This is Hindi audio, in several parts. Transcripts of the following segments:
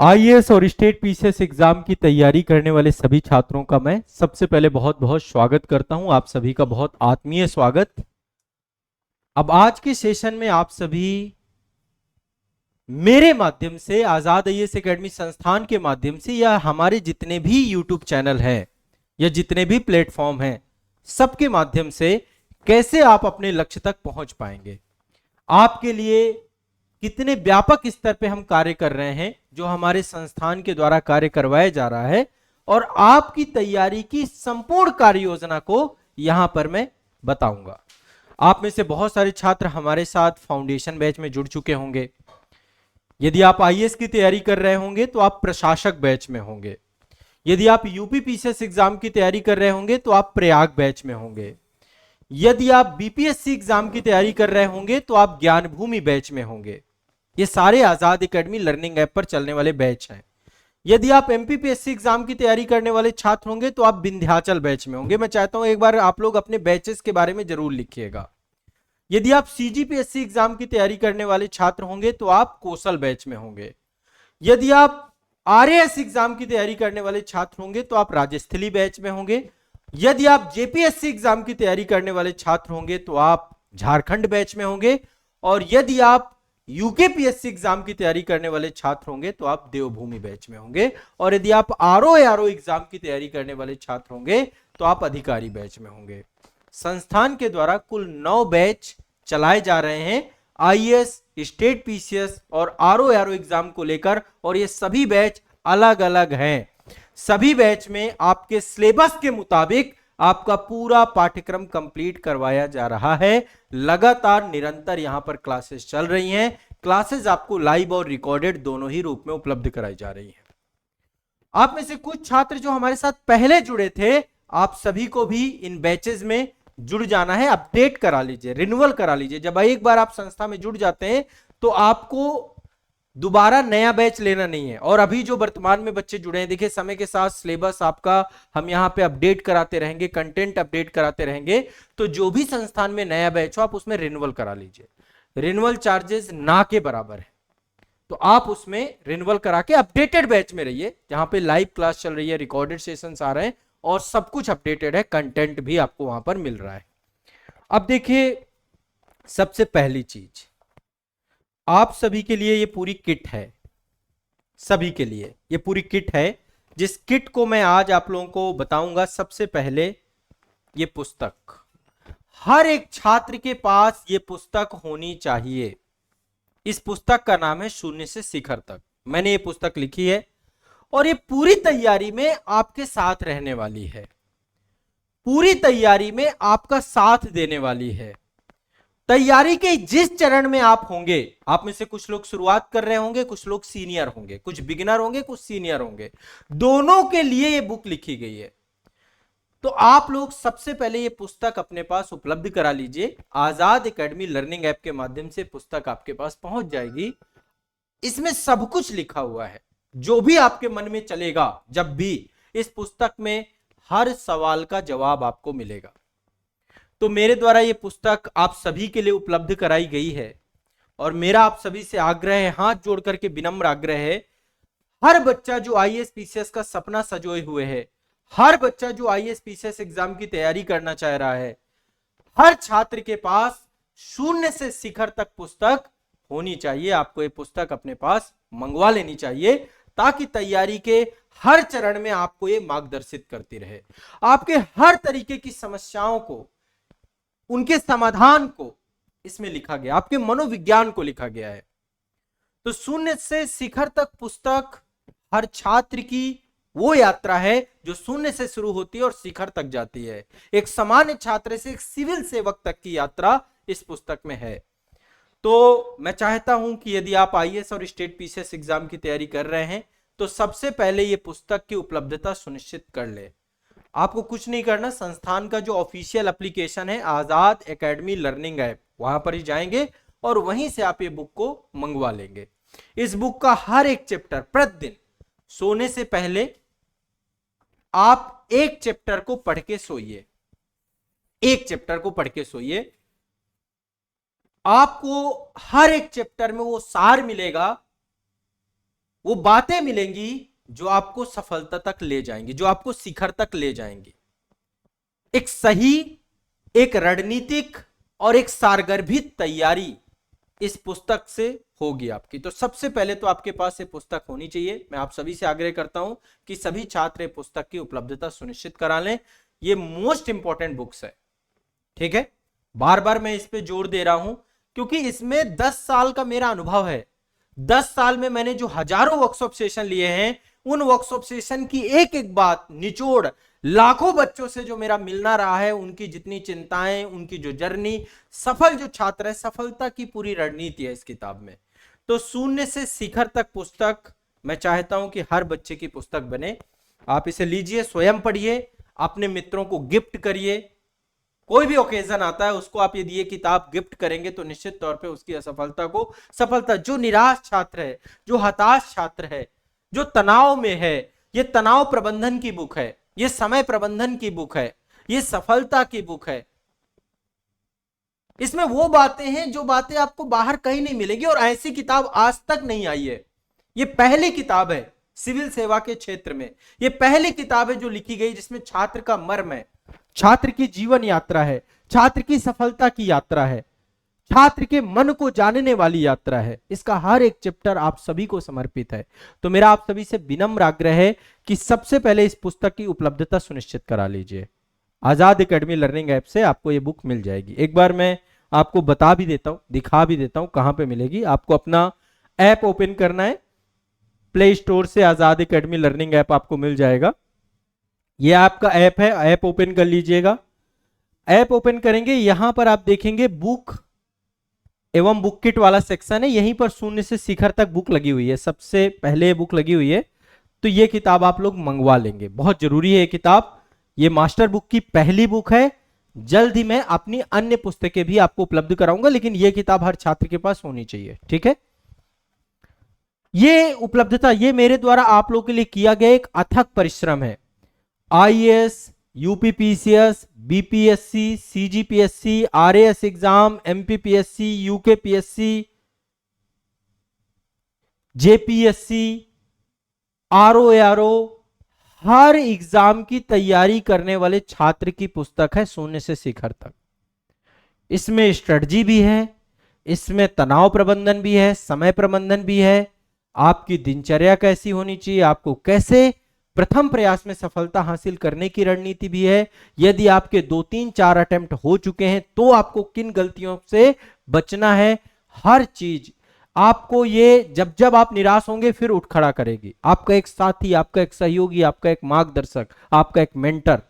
आईएएस और स्टेट पीसीएस एग्जाम की तैयारी करने वाले सभी छात्रों का मैं सबसे पहले बहुत बहुत स्वागत करता हूं। आप सभी का बहुत आत्मीय स्वागत। अब आज के सेशन में आप सभी मेरे माध्यम से, आजाद आईएएस एकेडमी संस्थान के माध्यम से, या हमारे जितने भी यूट्यूब चैनल हैं या जितने भी प्लेटफॉर्म हैं, सबके माध्यम से कैसे आप अपने लक्ष्य तक पहुंच पाएंगे, आपके लिए कितने व्यापक स्तर पे हम कार्य कर रहे हैं, जो हमारे संस्थान के द्वारा कार्य करवाया जा रहा है, और आपकी तैयारी की संपूर्ण कार्य योजना को यहां पर मैं बताऊंगा। आप में से बहुत सारे छात्र हमारे साथ फाउंडेशन बैच में जुड़ चुके होंगे। यदि आप आईएएस की तैयारी कर रहे होंगे तो आप प्रशासक बैच में होंगे। यदि आप यूपी पीसीएस एग्जाम की तैयारी कर रहे होंगे तो आप प्रयाग बैच में होंगे। यदि आप बीपीएससी एग्जाम की तैयारी कर रहे होंगे तो आप ज्ञान भूमि बैच में होंगे। ये सारे आजाद एकेडमी लर्निंग ऐप पर चलने वाले बैच हैं। यदि आप एमपीपीएससी एग्जाम की तैयारी करने वाले छात्र होंगे तो आप विंध्याचल बैच में होंगे। मैं चाहता हूं एक बार आप लोग अपने बैचेस के बारे में जरूर लिखिएगा। यदि आप सीजीपीएससी एग्जाम की तैयारी करने वाले छात्र होंगे तो आप कौशल बैच में होंगे। यदि आप आरएएस एग्जाम की तैयारी करने वाले छात्र होंगे तो आप राजस्थली बैच में होंगे। यदि आप जेपीएससी एग्जाम की तैयारी करने वाले छात्र होंगे तो आप झारखंड बैच में होंगे। और यदि आप यूकेपीएससी एग्जाम की तैयारी करने वाले छात्र होंगे तो आप देवभूमि बैच में होंगे। और यदि आप आरओ एग्जाम की तैयारी करने वाले छात्र होंगे तो आप अधिकारी बैच में होंगे। संस्थान के द्वारा कुल 9 बैच चलाए जा रहे हैं आईएएस, स्टेट पीसीएस और आरओ एग्जाम को लेकर, और ये सभी बैच अलग अलग हैं। सभी बैच में आपके सिलेबस के मुताबिक आपका पूरा पाठ्यक्रम कंप्लीट करवाया जा रहा है। लगातार निरंतर यहां पर क्लासेस चल रही हैं। क्लासेस आपको लाइव और रिकॉर्डेड दोनों ही रूप में उपलब्ध कराई जा रही है। आप में से कुछ छात्र जो हमारे साथ पहले जुड़े थे, आप सभी को भी इन बैचेस में जुड़ जाना है। अपडेट करा लीजिए, रिन्यूअल करा लीजिए। जब एक बार आप संस्था में जुड़ जाते हैं तो आपको दोबारा नया बैच लेना नहीं है। और अभी जो वर्तमान में बच्चे जुड़े हैं, देखिए समय के साथ सिलेबस आपका हम यहां पे अपडेट कराते रहेंगे, कंटेंट अपडेट कराते रहेंगे। तो जो भी संस्थान में नया बैच हो आप उसमें रिन्यूअल करा लीजिए। रिन्यूअल चार्जेस ना के बराबर है, तो आप उसमें रिन्यूअल करा के अपडेटेड बैच में रहिए, जहां पे लाइव क्लास चल रही है, रिकॉर्डेड सेशंस आ रहे हैं और सब कुछ अपडेटेड है, कंटेंट भी आपको वहां पर मिल रहा है। अब देखिए, सबसे पहली चीज, आप सभी के लिए ये पूरी किट है। सभी के लिए ये पूरी किट है, जिस किट को मैं आज आप लोगों को बताऊंगा। सबसे पहले ये पुस्तक, हर एक छात्र के पास ये पुस्तक होनी चाहिए। इस पुस्तक का नाम है शून्य से शिखर तक। मैंने ये पुस्तक लिखी है और ये पूरी तैयारी में आपके साथ रहने वाली है, पूरी तैयारी में आपका साथ देने वाली है। तैयारी के जिस चरण में आप होंगे, आप में से कुछ लोग शुरुआत कर रहे होंगे, कुछ लोग सीनियर होंगे, कुछ बिगिनर होंगे, कुछ सीनियर होंगे, दोनों के लिए ये बुक लिखी गई है। तो आप लोग सबसे पहले ये पुस्तक अपने पास उपलब्ध करा लीजिए। आजाद एकेडमी लर्निंग ऐप के माध्यम से पुस्तक आपके पास पहुंच जाएगी। इसमें सब कुछ लिखा हुआ है, जो भी आपके मन में चलेगा। जब भी इस पुस्तक में हर सवाल का जवाब आपको मिलेगा। तो मेरे द्वारा ये पुस्तक आप सभी के लिए उपलब्ध कराई गई है, और मेरा आप सभी से आग्रह है, हाथ जोड़ करके विनम्र आग्रह है, हर बच्चा जो आईएएस पीसीएस का सपना सजोए हुए है, हर बच्चा जो आईएएस पीसीएस एग्जाम की तैयारी करना चाह रहा है, हर छात्र के पास शून्य से शिखर तक पुस्तक होनी चाहिए। आपको ये पुस्तक अपने पास मंगवा लेनी चाहिए, ताकि तैयारी के हर चरण में आपको ये मार्गदर्शित करती रहे। आपके हर तरीके की समस्याओं को, उनके समाधान को इसमें लिखा गया, आपके मनोविज्ञान को लिखा गया है। तो शून्य से शिखर तक पुस्तक हर छात्र की वो यात्रा है जो शून्य से शुरू होती है और शिखर तक जाती है। एक सामान्य छात्र से एक सिविल सेवक तक की यात्रा इस पुस्तक में है। तो मैं चाहता हूं कि यदि आप आईएएस और स्टेट पीसीएस एग्जाम की तैयारी कर रहे हैं तो सबसे पहले ये पुस्तक की उपलब्धता सुनिश्चित कर ले। आपको कुछ नहीं करना, संस्थान का जो ऑफिशियल एप्लीकेशन है आजाद एकेडमी लर्निंग ऐप, वहां पर ही जाएंगे और वहीं से आप ये बुक को मंगवा लेंगे। इस बुक का हर एक चैप्टर प्रतिदिन सोने से पहले आप एक चैप्टर को पढ़ के सोइए। एक चैप्टर को पढ़ के सोइए, आपको हर एक चैप्टर में वो सार मिलेगा वो बातें मिलेंगी जो आपको सफलता तक ले जाएंगी, जो आपको शिखर तक ले जाएंगी। एक सही, एक रणनीतिक और एक सारगर्भित तैयारी इस पुस्तक से होगी आपकी। तो सबसे पहले तो आपके पास ये पुस्तक होनी चाहिए। मैं आप सभी से आग्रह करता हूं कि सभी छात्र पुस्तक की उपलब्धता सुनिश्चित करा लें। ये मोस्ट इंपॉर्टेंट बुक्स है, ठीक है। बार बार मैं इस पे जोर दे रहा हूं क्योंकि इसमें 10 साल का मेरा अनुभव है। 10 साल में मैंने जो हजारों वर्कशॉप सेशन लिए हैं, उन वर्कशॉप सेशन की एक एक बात निचोड़ लाखों बच्चों से जो मेरा मिलना रहा है, उनकी जितनी चिंताएं, उनकी जो जर्नी, सफल जो छात्र है, सफलता की पूरी रणनीति है इस किताब में। तो शून्य से शिखर तक पुस्तक मैं चाहता हूं कि हर बच्चे की पुस्तक बने। आप इसे लीजिए, स्वयं पढ़िए, अपने मित्रों को गिफ्ट करिए। कोई भी ओकेजन आता है उसको आप यदि ये किताब गिफ्ट करेंगे तो निश्चित तौर पे उसकी असफलता को सफलता। जो निराश छात्र है, जो हताश छात्र है, जो तनाव में है, ये तनाव प्रबंधन की बुक है, ये समय प्रबंधन की बुक है, ये सफलता की बुक है। इसमें वो बातें हैं जो बातें आपको बाहर कहीं नहीं मिलेगी और ऐसी किताब आज तक नहीं आई है। ये पहली किताब है सिविल सेवा के क्षेत्र में, ये पहली किताब है जो लिखी गई जिसमें छात्र का मर्म है, छात्र की जीवन यात्रा है, छात्र की सफलता की यात्रा है, छात्र के मन को जानने वाली यात्रा है। इसका हर एक चैप्टर आप सभी को समर्पित है। तो मेरा आप सभी से विनम्र आग्रह है कि सबसे पहले इस पुस्तक की उपलब्धता सुनिश्चित करा लीजिए। आजाद एकेडमी लर्निंग ऐप से आपको ये बुक मिल जाएगी। एक बार मैं आपको बता भी देता हूं, दिखा भी देता हूं कहां पे मिलेगी। आपको अपना ऐप ओपन करना है, प्ले स्टोर से आजाद एकेडमी लर्निंग ऐप आपको मिल जाएगा। ये आपका ऐप है, ऐप ओपन कर लीजिएगा। ऐप ओपन करेंगे, यहां पर आप देखेंगे बुक एवं बुक किट वाला सेक्शन है। यहीं पर शून्य से शिखर तक बुक लगी हुई है, सबसे पहले बुक लगी हुई है। तो ये किताब आप लोग मंगवा लेंगे, बहुत जरूरी है ये किताब। ये मास्टर बुक की पहली बुक है। जल्द ही मैं अपनी अन्य पुस्तकें भी आपको उपलब्ध कराऊंगा, लेकिन ये किताब हर छात्र के पास होनी चाहिए, ठीक है। ये उपलब्धता, ये मेरे द्वारा आप लोगों के लिए किया गया एक अथक परिश्रम है। IAS, UPPCS, BPSC, CGPSC, RAS exam, MPPSC, UKPSC, JPSC, RO ARO, हर एग्जाम की तैयारी करने वाले छात्र की पुस्तक है शून्य से शिखर तक। इसमें स्ट्रेटजी भी है, इसमें तनाव प्रबंधन भी है, समय प्रबंधन भी है, आपकी दिनचर्या कैसी होनी चाहिए, आपको कैसे प्रथम प्रयास में सफलता हासिल करने की रणनीति भी है। यदि आपके 2, 3, 4 अटेम्प्ट हो चुके हैं तो आपको किन गलतियों से बचना है, हर चीज आपको ये जब जब आप निराश होंगे फिर उठ खड़ा करेगी। आपका एक साथी, आपका एक सहयोगी, आपका एक मार्गदर्शक, आपका एक मेंटर।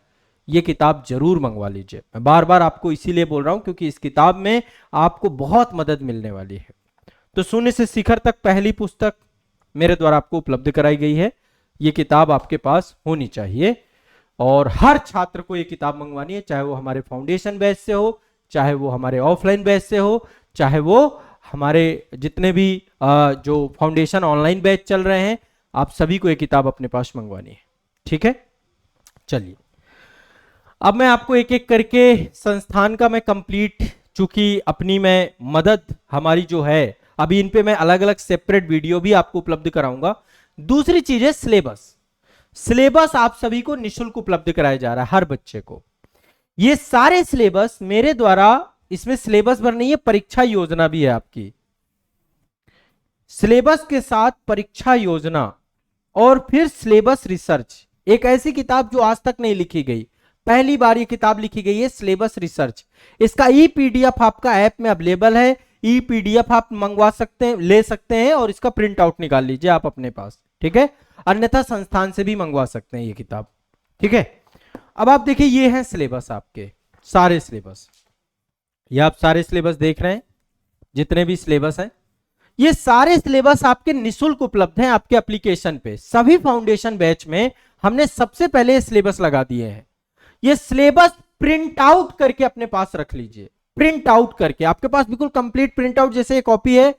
ये किताब जरूर मंगवा लीजिए। मैं बार बार आपको इसीलिए बोल रहा हूं क्योंकि इस किताब में आपको बहुत मदद मिलने वाली है। तो शून्य से शिखर तक पहली पुस्तक मेरे द्वारा आपको उपलब्ध कराई गई है। ये किताब आपके पास होनी चाहिए और हर छात्र को ये किताब मंगवानी है, चाहे वो हमारे फाउंडेशन बैच से हो, चाहे वो हमारे ऑफलाइन बैच से हो, चाहे वो हमारे जितने भी जो फाउंडेशन ऑनलाइन बैच चल रहे हैं, आप सभी को ये किताब अपने पास मंगवानी है, ठीक है। चलिए अब मैं आपको एक एक करके संस्थान का मैं कंप्लीट, चूंकि अपनी मैं मदद हमारी जो है, अभी इन पे मैं अलग अलग सेपरेट वीडियो भी आपको उपलब्ध कराऊंगा। दूसरी चीज है सिलेबस। सिलेबस आप सभी को निःशुल्क उपलब्ध कराया जा रहा है हर बच्चे को। ये सारे सिलेबस मेरे द्वारा, इसमें सिलेबस भर नहीं है, परीक्षा योजना भी है आपकी। सिलेबस के साथ परीक्षा योजना और फिर सिलेबस रिसर्च, एक ऐसी किताब जो आज तक नहीं लिखी गई, पहली बार ये किताब लिखी गई है, सिलेबस रिसर्च। इसका ई पीडीएफ आपका ऐप में अवेलेबल है। ई पीडीएफ आप मंगवा सकते हैं, ले सकते हैं और इसका प्रिंट आउट निकाल लीजिए आप अपने पास, ठीक है। अन्यथा संस्थान से भी मंगवा सकते हैं ये किताब, ठीक है। अब आप देखिए, ये है सिलेबस, आपके सारे सिलेबस, ये आप सारे सिलेबस देख रहे हैं, जितने भी सिलेबस हैं, ये सारे सिलेबस आपके निःशुल्क उपलब्ध हैं आपके एप्लीकेशन पे। सभी फाउंडेशन बैच में हमने सबसे पहले सिलेबस लगा दिए हैं। ये सिलेबस प्रिंट आउट करके अपने पास रख लीजिए, प्रिंट आउट करके आपके पास बिल्कुल कंप्लीट प्रिंट आउट जैसे ये कॉपी है।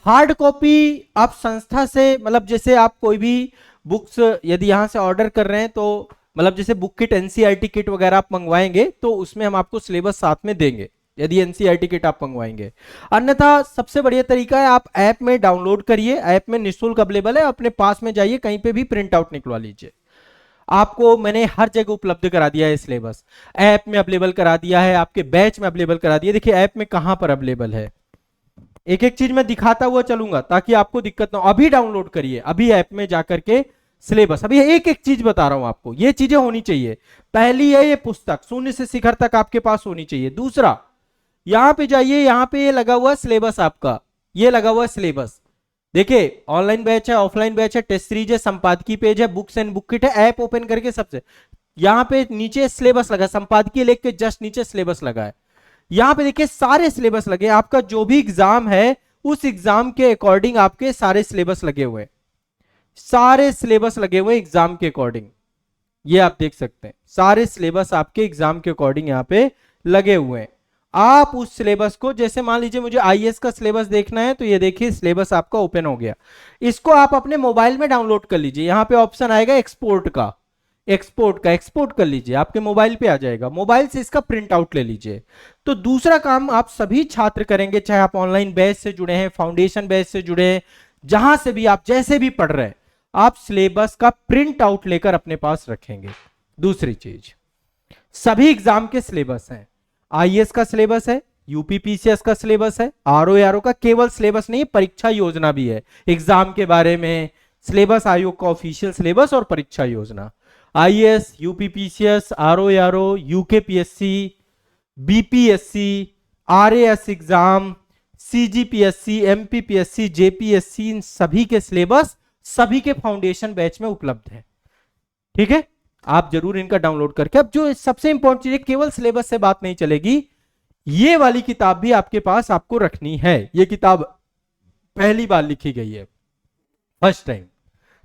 हार्ड कॉपी आप संस्था से, मतलब जैसे आप कोई भी बुक्स यदि यहां से ऑर्डर कर रहे हैं तो मतलब जैसे बुक किट, एनसीईआरटी किट वगैरह आप मंगवाएंगे तो उसमें हम आपको सिलेबस साथ में देंगे, यदि एनसीईआरटी किट आप मंगवाएंगे। अन्यथा सबसे बढ़िया तरीका है आप ऐप में डाउनलोड करिए, ऐप में निःशुल्क अवेलेबल है, अपने पास में जाइए कहीं पे भी प्रिंट आउट निकलवा लीजिए। आपको मैंने हर जगह उपलब्ध करा दिया है सिलेबस, ऐप में अवेलेबल करा दिया है, आपके बैच में अवेलेबल करा दिया। देखिए ऐप में कहां पर अवेलेबल है, एक एक चीज मैं दिखाता हुआ चलूंगा ताकि आपको दिक्कत ना हो। अभी डाउनलोड करिए, अभी ऐप में जाकर के सिलेबस, अभी एक एक चीज बता रहा हूं आपको, ये चीजें होनी चाहिए। पहली है ये पुस्तक शून्य से शिखर तक आपके पास होनी चाहिए। दूसरा, यहां पे जाइए, यहां पे ये लगा हुआ सिलेबस आपका, ये लगा हुआ सिलेबस। देखिए ऑनलाइन बैच है, ऑफलाइन बैच है, टेस्ट सीरीज है, संपादकीय पेज है, बुक्स एंड बुक किट है। ऐप ओपन करके सबसे यहां पे नीचे सिलेबस लगा, संपादकीय लेख के जस्ट नीचे सिलेबस लगा है। यहां पे देखिए सारे सिलेबस लगे, आपका जो भी एग्जाम है उस एग्जाम के अकॉर्डिंग आपके सारे सिलेबस लगे हुए, सारे सिलेबस लगे हुए एग्जाम के अकॉर्डिंग। ये आप देख सकते हैं सारे सिलेबस आपके एग्जाम के अकॉर्डिंग यहां पे लगे हुए हैं। आप उस सिलेबस को, जैसे मान लीजिए मुझे आईएएस का सिलेबस देखना है, तो ये देखिए सिलेबस आपका ओपन हो गया। इसको आप अपने मोबाइल में डाउनलोड कर लीजिए, यहां पे ऑप्शन आएगा एक्सपोर्ट का, एक्सपोर्ट कर लीजिए, आपके मोबाइल पे आ जाएगा। मोबाइल से इसका प्रिंट आउट ले लीजिए। तो दूसरा काम आप सभी छात्र करेंगे, चाहे आप ऑनलाइन बैच से जुड़े हैं, फाउंडेशन बैच से जुड़े हैं, जहां से भी आप जैसे भी पढ़ रहे हैं, आप सिलेबस का प्रिंट आउट लेकर अपने पास रखेंगे। दूसरी चीज, सभी एग्जाम के सिलेबस हैं, आईएएस का सिलेबस है, यूपीपीसीएस का सिलेबस है, आरओ का केवल सिलेबस नहीं, परीक्षा योजना भी है एग्जाम के बारे में, सिलेबस आयोग का ऑफिशियल सिलेबस और परीक्षा योजना। IAS, UPPCS, RO, UKPSC, BPSC, RAS exam, CGPSC, MPPSC, JPSC, इन सभी के सिलेबस सभी के फाउंडेशन बैच में उपलब्ध है। ठीक है, आप जरूर इनका डाउनलोड करके, अब जो सबसे इंपॉर्टेंट चीज है, केवल सिलेबस से बात नहीं चलेगी, ये वाली किताब भी आपके पास आपको रखनी है। ये किताब पहली बार लिखी गई है, फर्स्ट टाइम।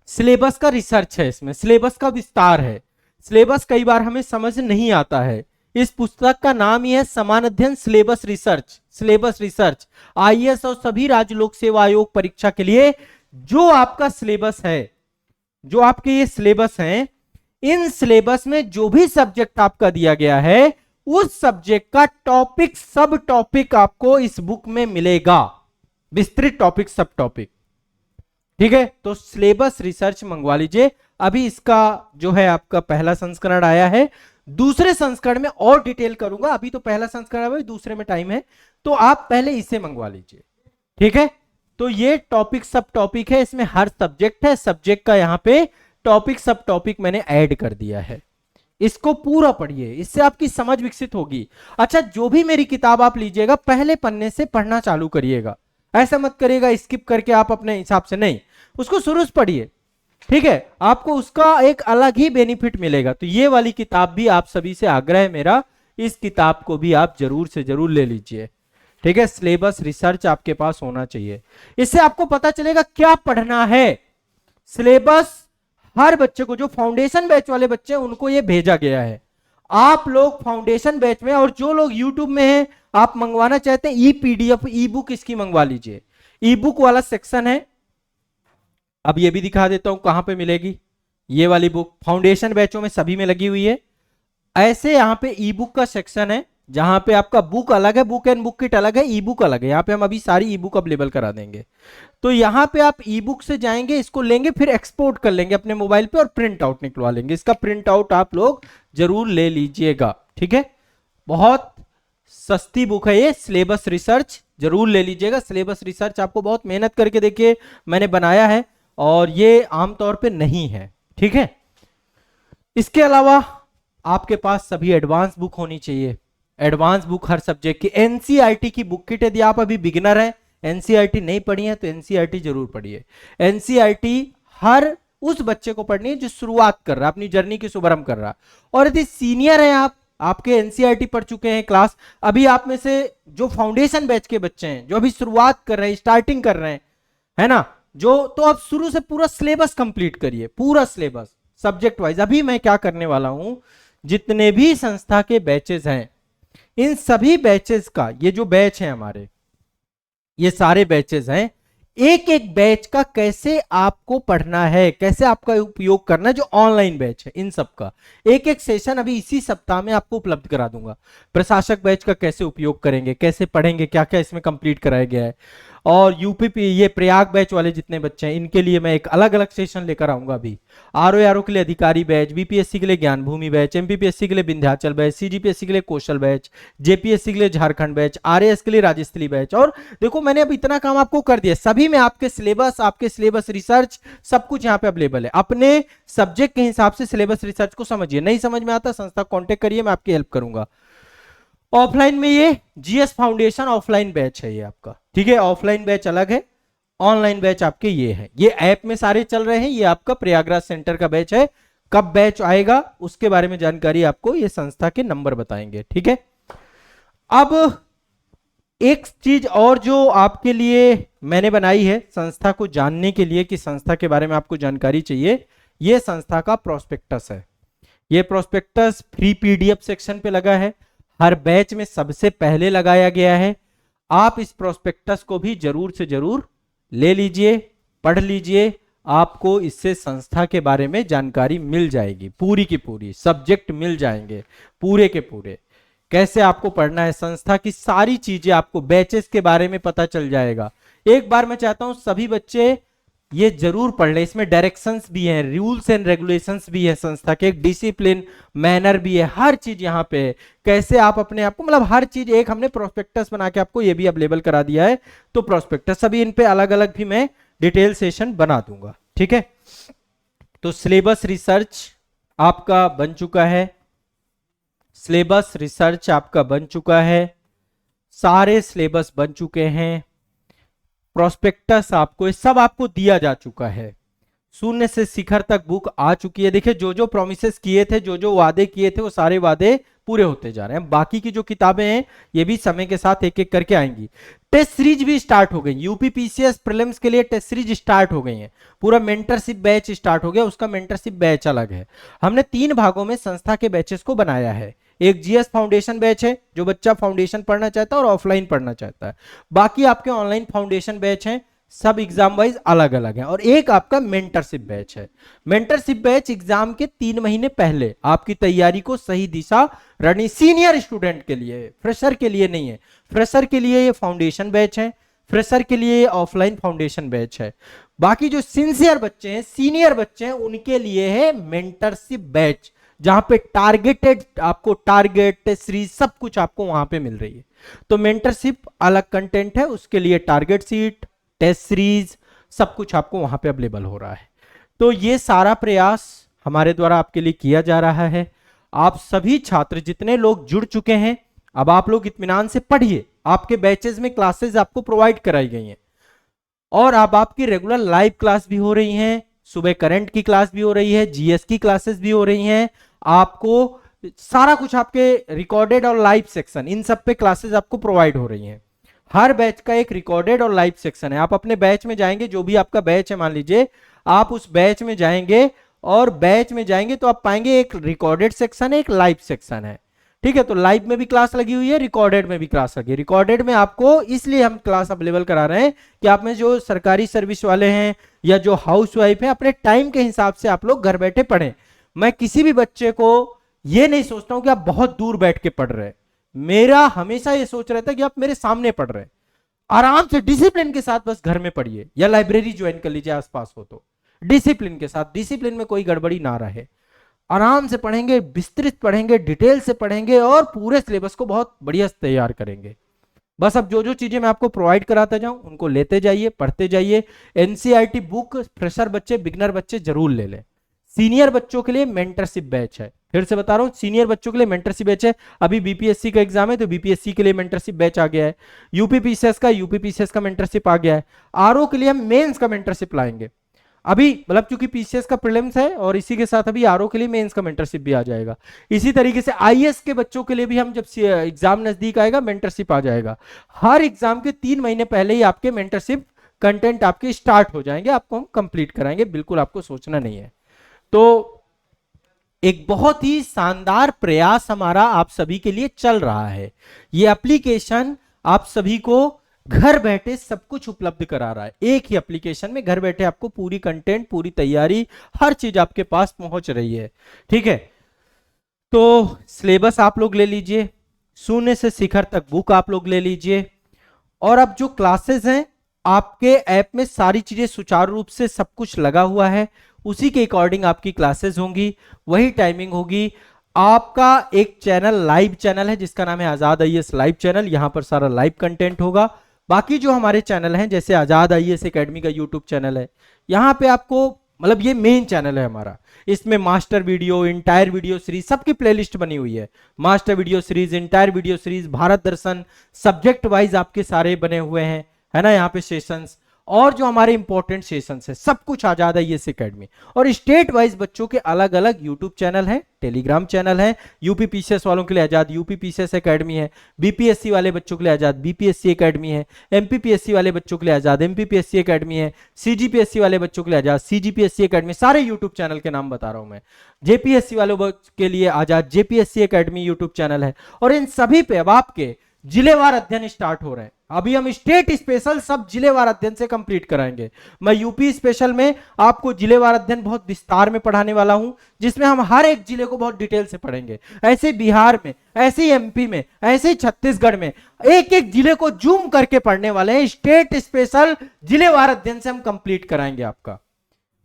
सिलेबस का रिसर्च है इसमें, सिलेबस का विस्तार है। सिलेबस कई बार हमें समझ नहीं आता है। इस पुस्तक का नाम ही है समान अध्ययन syllabus research. Syllabus research IAS और सभी राज्य लोक सेवा आयोग परीक्षा के लिए जो आपका सिलेबस है, जो आपके ये सिलेबस हैं, इन सिलेबस में जो भी सब्जेक्ट आपका दिया गया है, उस सब्जेक्ट का टॉपिक सब टॉपिक आपको इस बुक में मिलेगा, विस्तृत टॉपिक सब टॉपिक। ठीक है, तो सिलेबस रिसर्च मंगवा लीजिए। अभी इसका जो है आपका पहला संस्करण आया है, दूसरे संस्करण में और डिटेल करूंगा। अभी तो पहला संस्करण है, दूसरे में टाइम है, तो आप पहले इसे मंगवा लीजिए। ठीक है, तो ये टॉपिक सब टॉपिक है, इसमें हर सब्जेक्ट है, सब्जेक्ट का यहां पे टॉपिक सब टॉपिक मैंने ऐड कर दिया है। इसको पूरा पढ़िए, इससे आपकी समझ विकसित होगी। अच्छा, जो भी मेरी किताब आप लीजिएगा, पहले पन्ने से पढ़ना चालू करिएगा, ऐसा मत करिएगा स्किप करके आप अपने हिसाब से, नहीं, उसको शुरू से पढ़िए। ठीक है, आपको उसका एक अलग ही बेनिफिट मिलेगा। तो ये वाली किताब भी आप सभी से आग्रह है मेरा, इस किताब को भी आप जरूर से जरूर ले लीजिए। ठीक है, सिलेबस रिसर्च आपके पास होना चाहिए, इससे आपको पता चलेगा क्या पढ़ना है। सिलेबस हर बच्चे को, जो फाउंडेशन बैच वाले बच्चे हैं उनको ये भेजा गया है। आप लोग फाउंडेशन बैच में, और जो लोग यूट्यूब में हैं, आप मंगवाना चाहते हैं, ई पीडीएफ ई बुक इसकी मंगवा लीजिए। ई बुक वाला सेक्शन है, अब ये भी दिखा देता हूं कहां पे मिलेगी। ये वाली बुक फाउंडेशन बैचों में सभी में लगी हुई है। ऐसे यहां पे ई बुक का सेक्शन है, जहां पे आपका बुक अलग है, बुक एंड बुक किट अलग है, ई बुक अलग है। यहाँ पे हम अभी सारी ई बुक अवेलेबल करा देंगे। तो यहाँ पे आप ई बुक से जाएंगे, इसको लेंगे, फिर एक्सपोर्ट कर लेंगे अपने मोबाइल पे और प्रिंट आउट निकलवा लेंगे। इसका प्रिंट आउट आप लोग जरूर ले लीजिएगा। ठीक है, बहुत सस्ती बुक है ये, सिलेबस रिसर्च जरूर ले लीजिएगा। सिलेबस रिसर्च आपको बहुत मेहनत करके देखिए मैंने बनाया है, और ये आमतौर पे नहीं है। ठीक है, इसके अलावा आपके पास सभी एडवांस बुक होनी चाहिए। एडवांस बुक हर सब्जेक्ट की, एनसीईआरटी की बुक किट, यदि आप अभी बिगिनर हैं, एनसीईआरटी नहीं पढ़ी है, तो एनसीईआरटी जरूर पढ़िए। एनसीईआरटी हर उस बच्चे को पढ़नी है जो शुरुआत कर रहा है, अपनी जर्नी की शुभारंभ कर रहा है। और यदि सीनियर हैं आप, आपके एनसीईआरटी पढ़ चुके हैं क्लास, अभी आप में से जो फाउंडेशन बैच के बच्चे हैं, जो अभी शुरुआत कर रहे हैं, स्टार्टिंग कर रहे हैं, है ना, जो, तो आप शुरू से पूरा सिलेबस कंप्लीट करिए, पूरा सिलेबस सब्जेक्ट वाइज। अभी मैं क्या करने वाला हूं, जितने भी संस्था के बैचेस हैं, इन सभी बैचेस का, ये जो बैच है हमारे, ये सारे बैचेस हैं, एक एक बैच का कैसे आपको पढ़ना है, कैसे आपका उपयोग करना है, जो ऑनलाइन बैच है इन सब का एक एक सेशन अभी इसी सप्ताह में आपको उपलब्ध करा दूंगा। प्रशासक बैच का कैसे उपयोग करेंगे, कैसे पढ़ेंगे, क्या क्या इसमें कंप्लीट कराया गया है। और यूपीपी ये प्रयाग बैच वाले जितने बच्चे हैं इनके लिए मैं एक अलग अलग सेशन लेकर आऊंगा अभी। आरओ के लिए अधिकारी बैच, बीपीएससी के लिए ज्ञान भूमि बैच, एमपीपीएससी के लिए विंध्याचल बैच, सीजीपीएससी के लिए कौशल बैच, जेपीएससी के लिए झारखंड बैच, आरएएस के लिए राजस्थली बैच। और देखो मैंने अब इतना काम आपको कर दिया, सभी में आपके सिलेबस रिसर्च सब कुछ यहाँ पे अवेलेबल है। अपने सब्जेक्ट के हिसाब से सिलेबस रिसर्च को समझिए, नहीं समझ में आता संस्था कांटेक्ट करिए, मैं आपकी हेल्प करूंगा। ऑफलाइन में ये जीएस फाउंडेशन ऑफलाइन बैच है ये आपका, ठीक है। ऑफलाइन बैच अलग है, ऑनलाइन बैच आपके ये है, ये ऐप में सारे चल रहे हैं। ये आपका प्रयागराज सेंटर का बैच है, कब बैच आएगा उसके बारे में जानकारी आपको ये संस्था के नंबर बताएंगे, ठीक है। अब एक चीज और जो आपके लिए मैंने बनाई है संस्था को जानने के लिए कि संस्था के बारे में आपको जानकारी चाहिए, ये संस्था का प्रोस्पेक्टस है। ये प्रोस्पेक्टस फ्री पीडीएफ सेक्शन पे लगा है, हर बैच में सबसे पहले लगाया गया है। आप इस प्रोस्पेक्टस को भी जरूर से जरूर ले लीजिए, पढ़ लीजिए, आपको इससे संस्था के बारे में जानकारी मिल जाएगी, पूरी की पूरी सब्जेक्ट मिल जाएंगे पूरे के पूरे, कैसे आपको पढ़ना है, संस्था की सारी चीजें आपको बैचेस के बारे में पता चल जाएगा। एक बार मैं चाहता हूं सभी बच्चे ये जरूर पढ़ ले, इसमें डायरेक्शंस भी हैं, रूल्स एंड रेगुलेशंस भी है संस्था के, एक डिसिप्लिन मैनर भी है, हर चीज यहाँ पे है, कैसे आप अपने आप को मतलब हर चीज एक हमने प्रोस्पेक्टस बना के आपको ये भी अवेलेबल करा दिया है। तो प्रोस्पेक्टस सभी इन पे अलग अलग भी मैं डिटेल सेशन बना दूंगा, ठीक है। तो सिलेबस रिसर्च आपका बन चुका है, सिलेबस रिसर्च आपका बन चुका है, सारे सिलेबस बन चुके हैं, प्रोस्पेक्टस आपको सब आपको दिया जा चुका है, शून्य से शिखर तक बुक आ चुकी है। देखिए जो जो प्रॉमिसेस किए थे, जो जो वादे किए थे वो सारे वादे पूरे होते जा रहे हैं। बाकी की जो किताबें हैं ये भी समय के साथ एक एक करके आएंगी। टेस्ट सीरीज भी स्टार्ट हो गई, यूपी पीसीएस प्रीलिम्स के लिए टेस्ट सीरीज स्टार्ट हो गई है, पूरा मेंटरशिप बैच स्टार्ट हो गया, उसका मेंटरशिप बैच अलग है। हमने 3 भागों में संस्था के बैचेस को बनाया है, एक जीएस फाउंडेशन बैच है जो बच्चा फाउंडेशन पढ़ना चाहता है और ऑफलाइन पढ़ना चाहता है, बाकी आपके ऑनलाइन फाउंडेशन बैच हैं, सब एग्जाम वाइज अलग अलग है, और एक आपका मेंटरशिप बैच है। मेंटरशिप बैच एग्जाम के 3 महीने पहले आपकी तैयारी को सही दिशा रनी, सीनियर स्टूडेंट के लिए, फ्रेशर के लिए नहीं है। फ्रेशर के लिए ये फाउंडेशन बैच है, फ्रेशर के लिए ये ऑफलाइन फाउंडेशन बैच है। बाकी जो सिंसियर बच्चे हैं, सीनियर बच्चे हैं, उनके लिए है मेंटरशिप बैच, जहां पे टारगेटेड आपको टारगेट सीरीज सब कुछ आपको वहां पे मिल रही है। तो मेंटरशिप अलग कंटेंट है, उसके लिए टारगेट सीट, टेस्ट सीरीज सब कुछ आपको वहां पे अवेलेबल हो रहा है। तो ये सारा प्रयास हमारे द्वारा आपके लिए किया जा रहा है। आप सभी छात्र जितने लोग जुड़ चुके हैं, अब आप लोग इत्मीनान से पढ़िए, आपके बैचेस में क्लासेस आपको प्रोवाइड कराई गई हैं, और अब आपकी रेगुलर लाइव क्लास भी हो रही हैं, सुबह करंट की क्लास भी हो रही है, जीएस की क्लासेस भी हो रही हैं, आपको सारा कुछ आपके रिकॉर्डेड और लाइव सेक्शन इन सब पे क्लासेस आपको प्रोवाइड हो रही हैं। हर बैच का एक रिकॉर्डेड और लाइव सेक्शन है। आप अपने बैच में जाएंगे, जो भी आपका बैच है मान लीजिए, आप उस बैच में जाएंगे और बैच में जाएंगे तो आप पाएंगे एक रिकॉर्डेड सेक्शन है, एक लाइव सेक्शन है, ठीक है। तो लाइव में भी क्लास लगी हुई है, रिकॉर्डेड में भी क्लास लगी है। रिकॉर्डेड में आपको इसलिए हम क्लास अवेलेबल करा रहे हैं कि आप में जो सरकारी सर्विस वाले हैं या जो हाउस वाइफ है, अपने टाइम के हिसाब से आप लोग घर बैठे पढ़ें। मैं किसी भी बच्चे को ये नहीं सोचता हूं कि आप बहुत दूर बैठ के पढ़ रहे हैं, मेरा हमेशा ये सोच रहता है कि आप मेरे सामने पढ़ रहे हैं, आराम से डिसिप्लिन के साथ बस घर में पढ़िए या लाइब्रेरी ज्वाइन कर लीजिए आसपास हो तो, डिसिप्लिन के साथ, डिसिप्लिन में कोई गड़बड़ी ना रहे, आराम से पढ़ेंगे, विस्तृत पढ़ेंगे, डिटेल से पढ़ेंगे और पूरे सिलेबस को बहुत बढ़िया से तैयार करेंगे। बस अब जो जो चीजें मैं आपको प्रोवाइड कराता जाऊं उनको लेते जाइए, पढ़ते जाइए। एनसीईआरटी बुक फ्रेशर बच्चे, बिगनर बच्चे जरूर ले लें। सीनियर बच्चों के लिए मेंटरशिप बैच है, फिर से बता रहा हूं, सीनियर बच्चों के लिए मेंटरशिप बैच है। अभी बीपीएससी का एग्जाम है तो बीपीएससी के लिए मेंटरशिप बैच आ गया है, यूपीपीसीएस का मेंटरशिप आ गया है। आरओ के लिए हम मेंस का मेंटरशिप लाएंगे अभी, मतलब क्योंकि पीसीएस का प्रीलिम्स है और इसी के साथ अभी आरओ के लिए मेंस का मेंटरशिप भी आ जाएगा। इसी तरीके से आईएएस के बच्चों के लिए भी हम जब एग्जाम नजदीक आएगा मेंटरशिप आ जाएगा। हर एग्जाम के 3 महीने पहले ही आपके मेंटरशिप कंटेंट आपके स्टार्ट हो जाएंगे, आपको हम कंप्लीट कराएंगे, बिल्कुल आपको सोचना नहीं है। तो एक बहुत ही शानदार प्रयास हमारा आप सभी के लिए चल रहा है। ये एप्लीकेशन आप सभी को घर बैठे सब कुछ उपलब्ध करा रहा है। एक ही एप्लीकेशन में घर बैठे आपको पूरी कंटेंट, पूरी तैयारी, हर चीज आपके पास पहुंच रही है। ठीक है, तो सिलेबस आप लोग ले लीजिए, शून्य से शिखर तक बुक आप लोग ले लीजिए, और अब जो क्लासेस हैं आपके ऐप में सारी चीजें सुचारू रूप से सब कुछ लगा हुआ है, उसी के अकॉर्डिंग आपकी क्लासेस होंगी, वही टाइमिंग होगी। आपका एक चैनल, लाइव चैनल है जिसका नाम है आजाद आईएएस लाइव चैनल, यहां पर सारा लाइव कंटेंट होगा। बाकी जो हमारे चैनल हैं जैसे आजाद आईएएस एकेडमी का यूट्यूब चैनल है, यहां पे आपको मतलब ये मेन चैनल है हमारा, इसमें master video, entire video series सबकी प्लेलिस्ट बनी हुई है। Master video series, entire video series, Bharat Darshan, subject wise आपके सारे बने हुए हैं, है ना, यहाँ पे सेशंस, और जो हमारे इंपॉर्टेंट सेशंस है सब कुछ आजाद आईएएस एकेडमी। और स्टेट वाइज बच्चों के अलग अलग यूट्यूब चैनल है, टेलीग्राम चैनल है। यूपी पीसीएस वालों के लिए आजाद यूपी पीसीएस एकेडमी है, बीपीएससी वाले बच्चों के लिए आजाद बीपीएससी एकेडमी है, एमपीपीएससी वाले बच्चों के लिए आजाद एमपीपीएससी एकेडमी है, सीजीपीएससी वाले बच्चों के लिए आजाद सीजीपीएससी एकेडमी। सारे यूट्यूब चैनल के नाम बता रहा हूं मैं। जेपीएससी वालों के लिए आजाद जेपीएससी एकेडमी यूट्यूब चैनल है। और इन सभी पे अब आपके जिलेवार अध्ययन स्टार्ट हो रहे हैं। अभी हम स्टेट स्पेशल सब जिलेवार अध्ययन से कंप्लीट कराएंगे। मैं यूपी स्पेशल में आपको जिलेवार अध्ययन बहुत विस्तार में पढ़ाने वाला हूं, जिसमें हम हर एक जिले को बहुत डिटेल से पढ़ेंगे। ऐसे बिहार में, ऐसे एमपी में, ऐसे छत्तीसगढ़ में एक एक जिले को जूम करके पढ़ने वाले हैं। स्टेट स्पेशल जिलेवार अध्ययन से हम कंप्लीट कराएंगे आपका।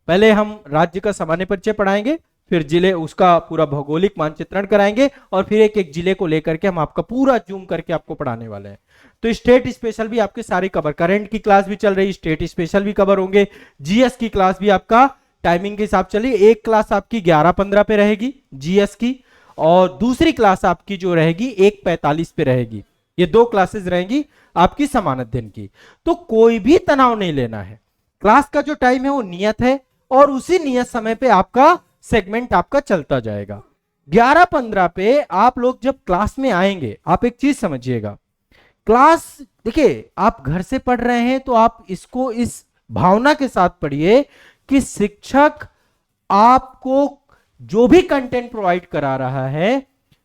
पहले हम राज्य का सामान्य परिचय पढ़ाएंगे, फिर जिले उसका पूरा भौगोलिक मानचित्रण कराएंगे, और फिर एक एक जिले को लेकर के हम आपका पूरा जूम करके आपको पढ़ाने वाले हैं। तो स्टेट स्पेशल भी आपके सारे कवर, करंट की क्लास भी चल रही, स्टेट स्पेशल भी कवर होंगे, जीएस की क्लास भी आपका टाइमिंग के हिसाब चलिए। एक क्लास आपकी 11:15 पे रहेगी जीएस की, और दूसरी क्लास आपकी जो रहेगी 1:45 पे रहेगी। ये दो क्लासेस रहेंगी आपकी समान अध्ययन की। तो कोई भी तनाव नहीं लेना है, क्लास का जो टाइम है वो नियत है, और उसी नियत समय पे आपका सेगमेंट आपका चलता जाएगा। 11:15 पे आप लोग जब क्लास में आएंगे, आप एक चीज समझिएगा, क्लास देखिए आप घर से पढ़ रहे हैं तो आप इसको इस भावना के साथ पढ़िए कि शिक्षक आपको जो भी कंटेंट प्रोवाइड करा रहा है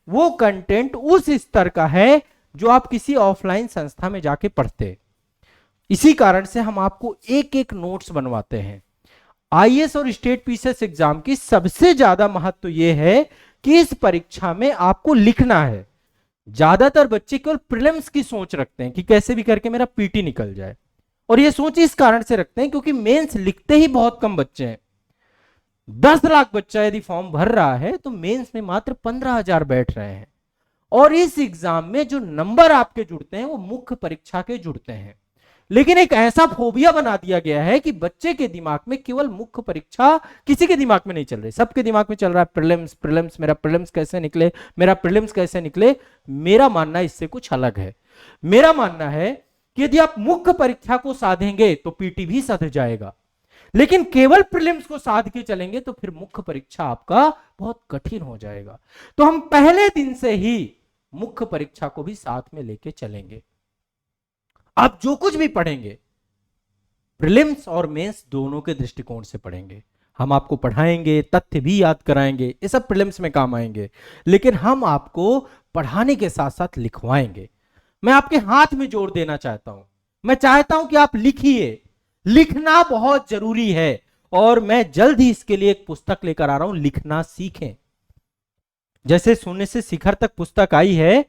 वो कंटेंट उस स्तर का है जो आप किसी ऑफलाइन संस्था में जाके पढ़ते। इसी कारण से हम आपको एक एक नोट्स बनवाते हैं। आईएएस और स्टेट पीसीएस एग्जाम की सबसे ज्यादा महत्व यह है कि इस परीक्षा में आपको लिखना है। ज्यादातर बच्चे केवल प्रीलिम्स की सोच रखते हैं कि कैसे भी करके मेरा पीटी निकल जाए, और यह सोच इस कारण से रखते हैं क्योंकि मेंस लिखते ही बहुत कम बच्चे हैं। 10 लाख बच्चा यदि फॉर्म भर रहा है तो मेंस में मात्र 15,000 बैठ रहे हैं, और इस एग्जाम में जो नंबर आपके जुड़ते हैं वो मुख्य परीक्षा के जुड़ते हैं। लेकिन एक ऐसा फोबिया बना दिया गया है कि बच्चे के दिमाग में केवल मुख्य परीक्षा, किसी के दिमाग में नहीं चल रही, सबके दिमाग में चल रहा है प्रीलिम्स, प्रीलिम्स, मेरा प्रीलिम्स कैसे निकले, मेरा प्रीलिम्स कैसे निकले। मेरा मानना इससे कुछ अलग है। मेरा मानना है कि यदि आप मुख्य परीक्षा को साधेंगे तो पीटी भी साध जाएगा, लेकिन केवल प्रीलिम्स को साध के चलेंगे तो फिर मुख्य परीक्षा आपका बहुत कठिन हो जाएगा। तो हम पहले दिन से ही मुख्य परीक्षा को भी साथ में लेके चलेंगे। आप जो कुछ भी पढ़ेंगे प्रीलिम्स और मेंस दोनों के दृष्टिकोण से पढ़ेंगे। हम आपको पढ़ाएंगे, तथ्य भी याद कराएंगे, ये सब प्रीलिम्स में काम आएंगे, लेकिन हम आपको पढ़ाने के साथ साथ लिखवाएंगे। मैं आपके हाथ में जोर देना चाहता हूं, मैं चाहता हूं कि आप लिखिए, लिखना बहुत जरूरी है। और मैं जल्द ही इसके लिए एक पुस्तक लेकर आ रहा हूं, लिखना सीखें। जैसे शून्य से शिखर तक पुस्तक आई है,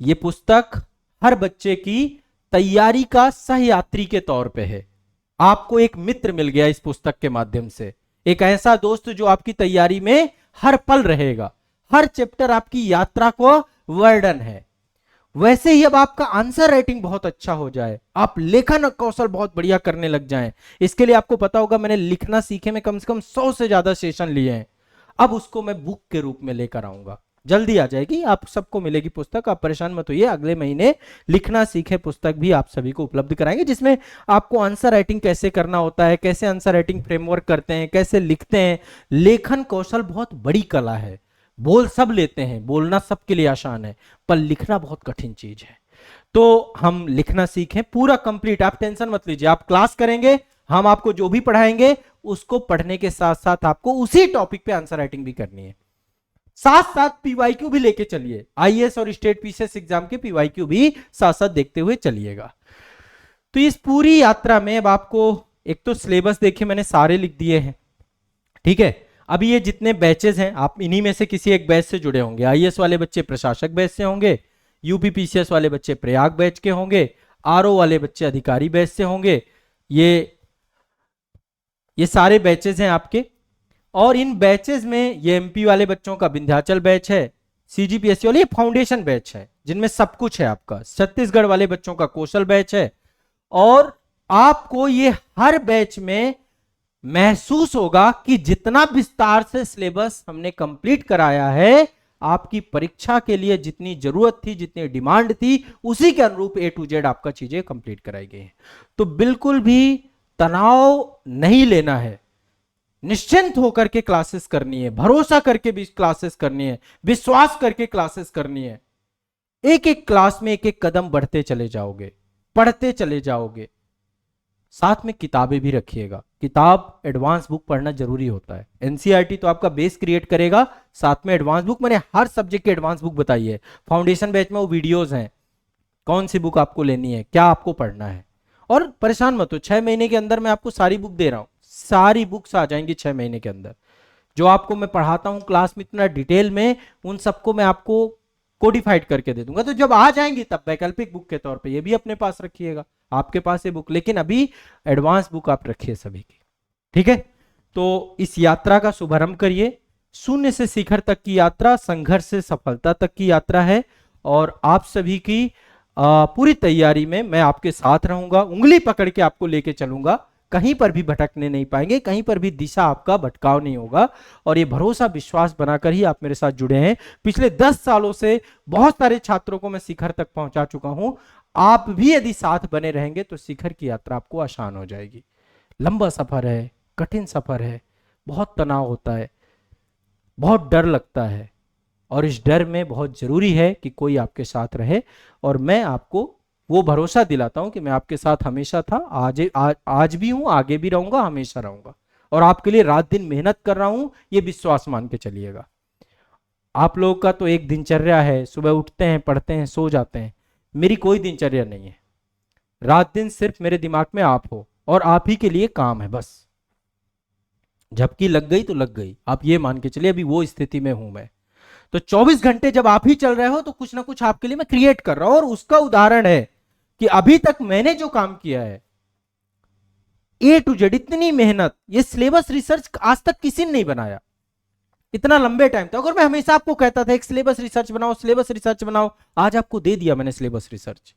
यह पुस्तक हर बच्चे की तैयारी का सहयात्री के तौर पे है। आपको एक मित्र मिल गया इस पुस्तक के माध्यम से, एक ऐसा दोस्त जो आपकी तैयारी में हर पल रहेगा, हर चैप्टर आपकी यात्रा को वर्णन है। वैसे ही अब आपका आंसर राइटिंग बहुत अच्छा हो जाए, आप लेखन कौशल बहुत बढ़िया करने लग जाएं। इसके लिए आपको पता होगा मैंने लिखना सीखे में कम से कम 100 से ज्यादा सेशन लिए हैं। अब उसको मैं बुक के रूप में लेकर आऊंगा, जल्दी आ जाएगी, आप सबको मिलेगी पुस्तक, आप परेशान मत होइए। अगले महीने लिखना सीखे पुस्तक भी आप सभी को उपलब्ध कराएंगे, जिसमें आपको आंसर राइटिंग कैसे करना होता है, कैसे आंसर राइटिंग फ्रेमवर्क करते हैं, कैसे लिखते हैं। लेखन कौशल बहुत बड़ी कला है, बोल सब लेते हैं, बोलना सबके लिए आसान है, पर लिखना बहुत कठिन चीज है। तो हम लिखना सीखें पूरा कंप्लीट, आप टेंशन मत लीजिए। आप क्लास करेंगे, हम आपको जो भी पढ़ाएंगे उसको पढ़ने के साथ साथ आपको उसी टॉपिक पे आंसर राइटिंग भी करनी है। साथ साथ पीवाईक्यू भी लेके चलिए, आईएएस और स्टेट पीसीएस एग्जाम के पीवाईक्यू भी साथ साथ देखते हुए चलिएगा। तो इस पूरी यात्रा में अब आपको एक तो सिलेबस देखिए मैंने सारे लिख दिए हैं, ठीक है। अभी ये जितने बैचेस हैं आप इन्हीं में से किसी एक बैच से जुड़े होंगे। आईएएस वाले बच्चे प्रशासक बैच से होंगे, यूपीपीसीएस वाले बच्चे प्रयाग बैच के होंगे, आरओ वाले बच्चे अधिकारी बैच से होंगे। ये सारे बैचेस हैं आपके। और इन बैचेस में ये एमपी वाले बच्चों का विंध्याचल बैच है, सीजीपीएससी वाले ये फाउंडेशन बैच है जिनमें सब कुछ है आपका। छत्तीसगढ़ वाले बच्चों का कौशल बैच है। और आपको ये हर बैच में महसूस होगा कि जितना विस्तार से सिलेबस हमने कंप्लीट कराया है, आपकी परीक्षा के लिए जितनी जरूरत थी, जितनी डिमांड थी, उसी के अनुरूप ए टू जेड आपका चीजें कंप्लीट कराई गई हैं। तो बिल्कुल भी तनाव नहीं लेना है, निश्चिंत होकर के क्लासेस करनी है, भरोसा करके भी क्लासेस करनी है, विश्वास करके क्लासेस करनी है। एक एक क्लास में एक एक कदम बढ़ते चले जाओगे, पढ़ते चले जाओगे। साथ में किताबें भी रखिएगा, किताब एडवांस बुक पढ़ना जरूरी होता है। एनसीईआरटी तो आपका बेस क्रिएट करेगा, साथ में एडवांस बुक, मैंने हर सब्जेक्ट की एडवांस बुक बताई है। फाउंडेशन बैच में वो वीडियोस हैं, कौन सी बुक आपको लेनी है, क्या आपको पढ़ना है। और परेशान मत हो, 6 महीने के अंदर मैं आपको सारी बुक दे रहा हूं, सारी बुक्स आ जाएंगी 6 महीने के अंदर। जो आपको मैं पढ़ाता हूं क्लास में इतना डिटेल में, उन सबको मैं आपको कोडिफाइड करके दे दूंगा। तो जब आ जाएंगी तब वैकल्पिक बुक के तौर पे ये भी अपने पास रखिएगा, आपके पास ये बुक, लेकिन अभी एडवांस बुक आप रखिए सभी की, ठीक है। तो इस यात्रा का शुभारंभ करिए। शून्य से शिखर तक की यात्रा, संघर्ष से सफलता तक की यात्रा है। और आप सभी की पूरी तैयारी में मैं आपके साथ रहूंगा, उंगली पकड़ के आपको लेके चलूंगा। कहीं पर भी भटकने नहीं पाएंगे, कहीं पर भी दिशा आपका भटकाव नहीं होगा। और ये भरोसा विश्वास बनाकर ही आप मेरे साथ जुड़े हैं। पिछले 10 सालों से बहुत सारे छात्रों को मैं शिखर तक पहुंचा चुका हूं। आप भी यदि साथ बने रहेंगे तो शिखर की यात्रा आपको आसान हो जाएगी। लंबा सफर है, कठिन सफर है, बहुत तनाव होता है, बहुत डर लगता है। और इस डर में बहुत जरूरी है कि कोई आपके साथ रहे। और मैं आपको वो भरोसा दिलाता हूं कि मैं आपके साथ हमेशा था, आज भी हूं, आगे भी रहूंगा, हमेशा रहूंगा। और आपके लिए रात दिन मेहनत कर रहा हूं, ये विश्वास मान के चलिएगा। आप लोगों का तो एक दिनचर्या है, सुबह उठते हैं, पढ़ते हैं, सो जाते हैं। मेरी कोई दिनचर्या नहीं है। रात दिन सिर्फ मेरे दिमाग में आप हो और आप ही के लिए काम है बस। झपकी लग गई तो लग गई, आप ये मान के चलिए। अभी वो स्थिति में हूं मैं। तो 24 घंटे जब आप ही चल रहे हो तो कुछ ना कुछ आपके लिए मैं क्रिएट कर रहा हूं। और उसका उदाहरण है कि अभी तक मैंने जो काम किया है, ए टू जेड, इतनी मेहनत, ये सिलेबस रिसर्च आज तक किसी ने नहीं बनाया इतना लंबे टाइम तक। अगर मैं हमेशा आपको कहता था एक सिलेबस रिसर्च बनाओ, सिलेबस रिसर्च बनाओ, आज आपको दे दिया मैंने सिलेबस रिसर्च।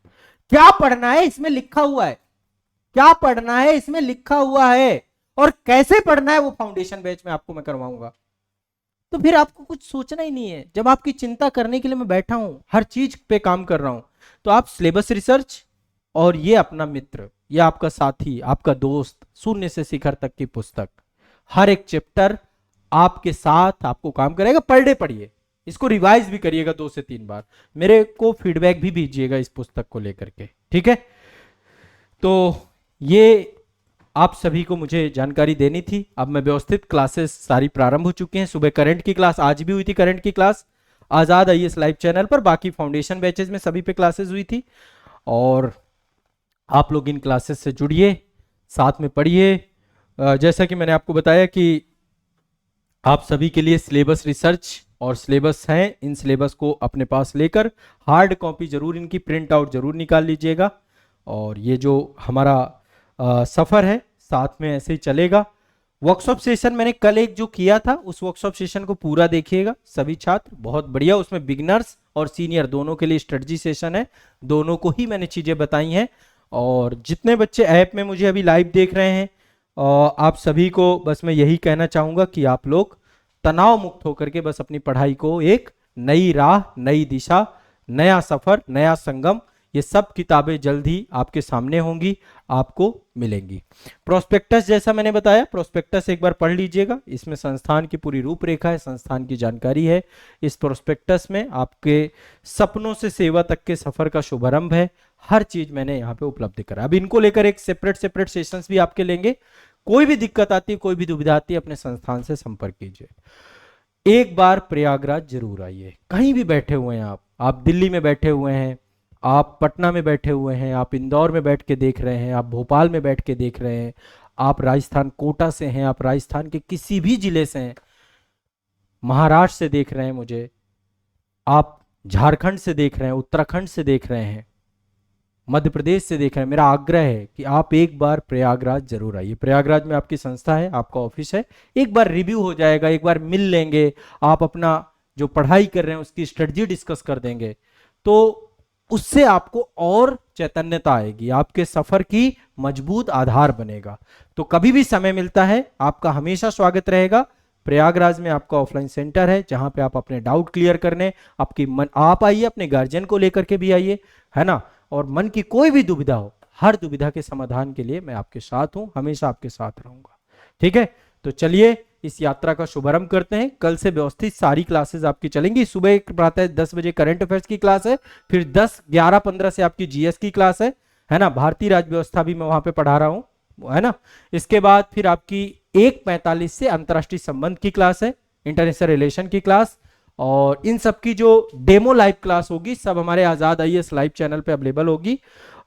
क्या पढ़ना है इसमें लिखा हुआ है, क्या पढ़ना है इसमें लिखा हुआ है, और कैसे पढ़ना है वो फाउंडेशन बैच में आपको मैं करवाऊंगा। तो फिर आपको कुछ सोचना ही नहीं है। जब आपकी चिंता करने के लिए मैं बैठा हूं, हर चीज पे काम कर रहा हूं, तो आप सिलेबस रिसर्च और ये अपना मित्र, ये आपका साथी, आपका दोस्त, शून्य से शिखर तक की पुस्तक, हर एक चैप्टर आपके साथ आपको काम करेगा। पर डे पढ़िए, इसको रिवाइज भी करिएगा 2 से 3 बार। मेरे को फीडबैक भी भेजिएगा इस पुस्तक को लेकर के, ठीक है। तो ये आप सभी को मुझे जानकारी देनी थी। अब मैं व्यवस्थित, क्लासेस सारी प्रारंभ हो चुकी हैं। सुबह करंट की क्लास आज भी हुई थी, करंट की क्लास आजाद आईएएस लाइव चैनल पर। बाकी फाउंडेशन बैचेस में सभी पे क्लासेस हुई थी। और आप लोग इन क्लासेस से जुड़िए, साथ में पढ़िए। जैसा कि मैंने आपको बताया कि आप सभी के लिए सिलेबस रिसर्च और सिलेबस हैं। इन सिलेबस को अपने पास लेकर हार्ड कॉपी जरूर, इनकी प्रिंट आउट जरूर निकाल लीजिएगा। और ये जो हमारा सफर है साथ में ऐसे ही चलेगा। वर्कशॉप सेशन मैंने कल एक जो किया था, उस वर्कशॉप सेशन को पूरा देखिएगा सभी छात्र, बहुत बढ़िया। उसमें बिगिनर्स और सीनियर दोनों के लिए स्ट्रेटजी सेशन है, दोनों को ही मैंने चीजें बताई हैं। और जितने बच्चे ऐप में मुझे अभी लाइव देख रहे हैं, आप सभी को बस मैं यही कहना चाहूंगा कि आप लोग तनाव मुक्त होकर के बस अपनी पढ़ाई को एक नई राह, नई दिशा, नया सफर, नया संगम, ये सब किताबें जल्द ही आपके सामने होंगी, आपको मिलेंगी। प्रोस्पेक्टस जैसा मैंने बताया, प्रोस्पेक्टस एक बार पढ़ लीजिएगा। इसमें संस्थान की पूरी रूपरेखा है, संस्थान की जानकारी है। इस प्रोस्पेक्टस में आपके सपनों से सेवा तक के सफर का शुभारंभ है। हर चीज मैंने यहाँ पे उपलब्ध करा। अब इनको लेकर एक सेपरेट सेशंस भी आपके लेंगे। कोई भी दिक्कत आती है, कोई भी दुविधा आती है, अपने संस्थान से संपर्क कीजिए। एक बार प्रयागराज जरूर आइए। कहीं भी बैठे हुए हैं आप दिल्ली में बैठे हुए हैं, आप पटना में बैठे हुए हैं, आप इंदौर में बैठ के देख रहे हैं, आप भोपाल में बैठ के देख रहे हैं, आप राजस्थान कोटा से हैं, आप राजस्थान के किसी भी जिले से हैं, महाराष्ट्र से देख रहे हैं मुझे, आप झारखंड से देख रहे हैं, उत्तराखंड से देख रहे हैं, मध्य प्रदेश से देख रहे हैं, मेरा आग्रह है कि आप एक बार प्रयागराज जरूर आइए। प्रयागराज में आपकी संस्था है, आपका ऑफिस है, एक बार रिव्यू हो जाएगा, एक बार मिल लेंगे, आप अपना जो पढ़ाई कर रहे हैं उसकी स्ट्रेटजी डिस्कस कर देंगे, तो उससे आपको और चैतन्यता आएगी, आपके सफर की मजबूत आधार बनेगा। तो कभी भी समय मिलता है आपका हमेशा स्वागत रहेगा। प्रयागराज में आपका ऑफलाइन सेंटर है जहां पे आप अपने डाउट क्लियर करने आप आइए, अपने गार्जियन को लेकर के भी आइए, है ना। और मन की कोई भी दुविधा हो, हर दुविधा के समाधान के लिए मैं आपके साथ हूं, हमेशा आपके साथ रहूंगा। ठीक है, तो चलिए इस यात्रा का शुभारंभ करते हैं। कल से व्यवस्थित सारी क्लासेस आपकी चलेंगी। सुबह प्रातः 10 बजे करंट अफेयर्स की क्लास है, फिर 10, 11, 15 से आपकी जीएस की क्लास है ना। भारतीय राज्य व्यवस्था भी मैं वहां पे पढ़ा रहा हूं, है ना। इसके बाद फिर आपकी 1:45 से अंतरराष्ट्रीय संबंध की क्लास है, इंटरनेशनल रिलेशन की क्लास, और इन सब की जो डेमो लाइव क्लास होगी सब हमारे आजाद आईएएस लाइव चैनल पे अवेलेबल होगी।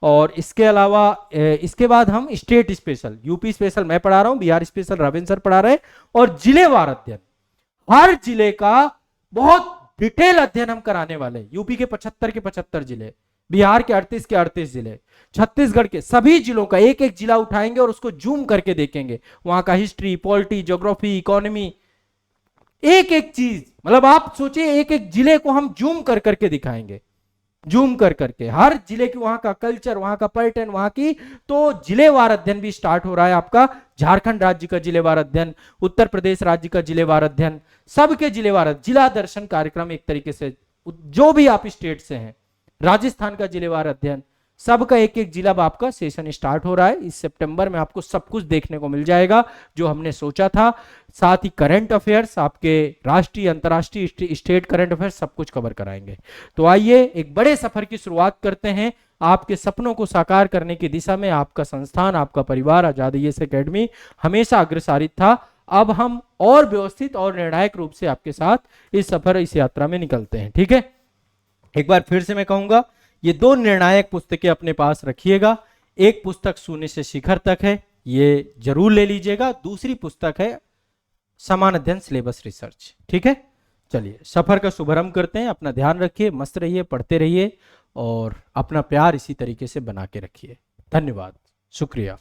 और इसके अलावा इसके बाद हम स्टेट स्पेशल, यूपी स्पेशल मैं पढ़ा रहा हूं, बिहार स्पेशल रविंद्र सर पढ़ा रहे हैं, और जिलेवार अध्ययन, हर जिले का बहुत डिटेल अध्ययन हम कराने वाले हैं। यूपी के 75 के 75 जिले, बिहार के 38 के 38 जिले, छत्तीसगढ़ के सभी जिलों का एक एक जिला उठाएंगे और उसको जूम करके देखेंगे, वहां का हिस्ट्री, पॉलिटी, ज्योग्राफी, इकोनॉमी, एक एक चीज, मतलब आप सोचिए एक एक जिले को हम जूम कर करके दिखाएंगे, जूम कर करके हर जिले की वहां का कल्चर, वहां का पर्यटन, वहां की, तो जिलेवार अध्ययन भी स्टार्ट हो रहा है आपका। झारखंड राज्य का जिलेवार अध्ययन, उत्तर प्रदेश राज्य का जिलेवार अध्ययन, सबके जिलेवार, जिला दर्शन कार्यक्रम एक तरीके से, जो भी आप स्टेट से हैं, राजस्थान का जिलेवार अध्ययन, सबका एक एक जिला आपका सेशन स्टार्ट हो रहा है। इस सितंबर में आपको सब कुछ देखने को मिल जाएगा जो हमने सोचा था। साथ ही करंट अफेयर्स, आपके राष्ट्रीय, अंतर्राष्ट्रीय, स्टेट करंट अफेयर्स सब कुछ कवर कराएंगे। तो आइए एक बड़े सफर की शुरुआत करते हैं। आपके सपनों को साकार करने की दिशा में आपका संस्थान, आपका परिवार आजाद आईएएस एकेडमी हमेशा अग्रसारित था। अब हम और व्यवस्थित और निर्णायक रूप से आपके साथ इस सफर, इस यात्रा में निकलते हैं। ठीक है, एक बार फिर से मैं कहूंगा, ये 2 निर्णायक पुस्तकें अपने पास रखिएगा। एक पुस्तक शून्य से शिखर तक है, ये जरूर ले लीजिएगा। दूसरी पुस्तक है समान अध्ययन सिलेबस रिसर्च। ठीक है, चलिए सफर का शुभारंभ करते हैं। अपना ध्यान रखिए, मस्त रहिए, पढ़ते रहिए और अपना प्यार इसी तरीके से बना के रखिए। धन्यवाद, शुक्रिया।